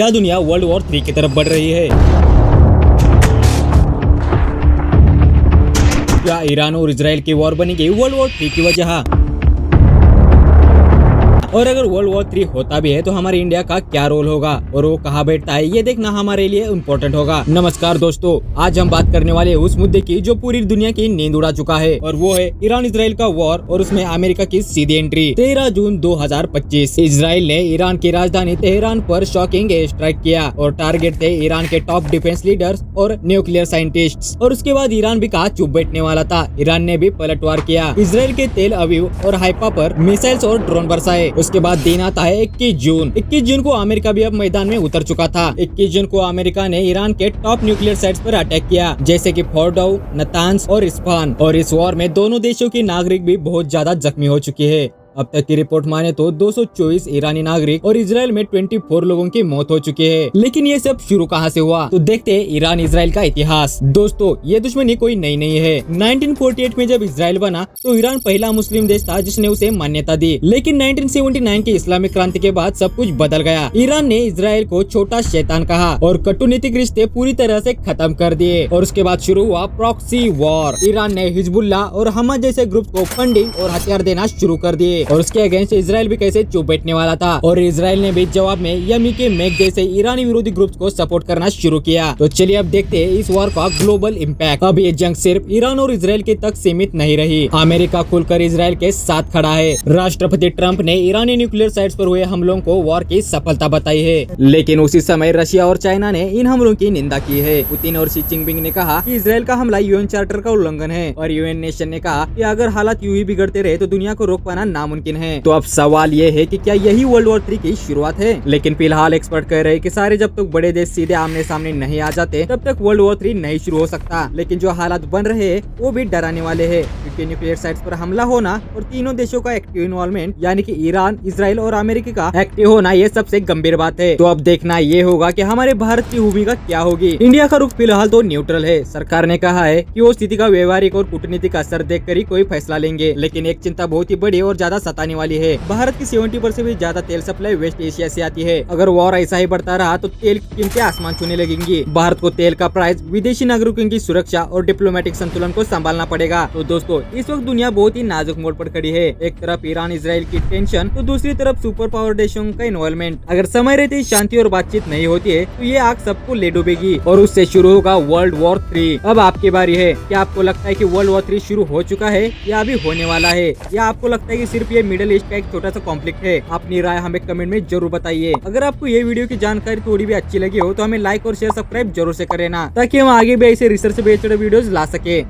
क्या दुनिया world war 3 की तरफ बढ़ रही है? क्या ईरान और इजराइल की वॉर बनेगी वर्ल्ड वॉर 3 की वजह? और अगर वर्ल्ड वॉर 3 होता भी है तो हमारे इंडिया का क्या रोल होगा और वो कहाँ बैठता है, ये देखना हमारे लिए इम्पोर्टेंट होगा। नमस्कार दोस्तों, आज हम बात करने वाले उस मुद्दे की जो पूरी दुनिया की नींद उड़ा चुका है और वो है ईरान इजराइल का वॉर और उसमें अमेरिका की सीधी एंट्री। 13 जून 2025 इजराइल ने ईरान की राजधानी तेहरान पर शॉकिंग एयर स्ट्राइक किया और टारगेट थे ईरान के टॉप डिफेंस लीडर्स और न्यूक्लियर साइंटिस्ट्स। और उसके बाद ईरान भी कहा चुप बैठने वाला था। ईरान ने भी पलटवार किया, इजराइल के तेल अवीव और हाइफा पर मिसाइल्स और ड्रोन बरसाए। उसके बाद दिन आता है 21 जून। 21 जून को अमेरिका भी अब मैदान में उतर चुका था। 21 जून को अमेरिका ने ईरान के टॉप न्यूक्लियर साइट्स पर अटैक किया, जैसे कि फोर्डो, नतांज और इस्फहान। और इस वॉर में दोनों देशों की नागरिक भी बहुत ज्यादा जख्मी हो चुकी है। अब तक की रिपोर्ट माने तो 224 ईरानी नागरिक और इजराइल में 24 लोगों की मौत हो चुकी है। लेकिन ये सब शुरू कहां से हुआ, तो देखते हैं ईरान इजराइल का इतिहास। दोस्तों, ये दुश्मनी कोई नई नहीं है। 1948 में जब इजराइल बना तो ईरान पहला मुस्लिम देश था जिसने उसे मान्यता दी। लेकिन 1979 की इस्लामिक क्रांति के बाद सब कुछ बदल गया। ईरान ने इजराइल को छोटा शैतान कहा और कूटनीतिक रिश्ते पूरी तरह से खत्म कर दिए। और उसके बाद शुरू हुआ प्रॉक्सी वॉर। ईरान ने हिजबुल्लाह और हमास जैसे ग्रुप को फंडिंग और हथियार देना शुरू कर दिए और उसके अगेंस्ट इजराइल भी कैसे चुप बैठने वाला था। और इजराइल ने भी जवाब में यमी के मेक जैसे ईरानी विरोधी ग्रुप्स को सपोर्ट करना शुरू किया। तो चलिए अब देखते हैं इस वॉर का ग्लोबल इम्पैक्ट। अब ये जंग सिर्फ ईरान और इजराइल के तक सीमित नहीं रही। अमेरिका खुलकर इजराइल के साथ खड़ा है। राष्ट्रपति ट्रंप ने ईरानी न्यूक्लियर साइट्स पर हुए हमलों को वॉर की सफलता बताई है। लेकिन उसी समय रशिया और चाइना ने इन हमलों की निंदा की है। पुतिन और शी जिनपिंग ने कहा कि इजराइल का हमला यूएन चार्टर का उल्लंघन है और यूएन नेशन ने कहा कि अगर हालात यूं ही बिगड़ते रहे तो दुनिया को रोक पाना नामुमकिन है। तो अब सवाल ये है कि क्या यही वर्ल्ड वॉर 3 की शुरुआत है? लेकिन फिलहाल एक्सपर्ट कह रहे हैं कि सारे जब तक बड़े देश सीधे आमने सामने नहीं आ जाते तब तक वर्ल्ड वॉर 3 नहीं शुरू हो सकता। लेकिन जो हालात बन रहे हैं वो भी डराने वाले हैं, क्योंकि न्यूक्लियर साइट्स पर हमला होना और तीनों देशों का एक्टिव इन्वॉल्वमेंट यानी कि ईरान, इजराइल और अमेरिका का एक्टिव होना ये सबसे गंभीर बात है। तो अब देखना ये होगा कि हमारे भारत की भूमिका क्या होगी। इंडिया का रुख फिलहाल तो न्यूट्रल है। सरकार ने कहा है कि वो स्थिति का व्यवहारिक और कूटनीतिक असर देखकर ही कोई फैसला लेंगे। लेकिन एक चिंता बहुत ही बड़ी और ज्यादा सताने वाली है। भारत की 70% से भी ज्यादा तेल सप्लाई वेस्ट एशिया से आती है। अगर वॉर ऐसा ही बढ़ता रहा तो तेल की कीमतें आसमान छूने लगेंगी। भारत को तेल का प्राइस, विदेशी नागरिकों की सुरक्षा और डिप्लोमेटिक संतुलन को संभालना पड़ेगा। तो दोस्तों, इस वक्त दुनिया बहुत ही नाजुक मोड़ पर खड़ी है। एक तरफ ईरान इजराइल की टेंशन तो दूसरी तरफ सुपर पावर देशों का इन्वॉल्वमेंट। अगर समय रहते ही शांति और बातचीत नहीं होती है तो ये आग सबको ले डूबेगी और उससे शुरू होगा वर्ल्ड वॉर 3। अब आपकी बारी है। क्या आपको लगता है कि वर्ल्ड वॉर 3 शुरू हो चुका है या अभी होने वाला है, या आपको लगता है कि सिर्फ ये मिडिल ईस्ट का एक छोटा सा कॉन्फ्लिक्ट है? अपनी राय हमें कमेंट में जरूर बताइए। अगर आपको ये वीडियो की जानकारी थोड़ी भी अच्छी लगी हो तो हमें लाइक और शेयर सब्सक्राइब जरूर से करें ना, ताकि हम आगे भी ऐसे रिसर्च बेस्ड वीडियोस ला सके।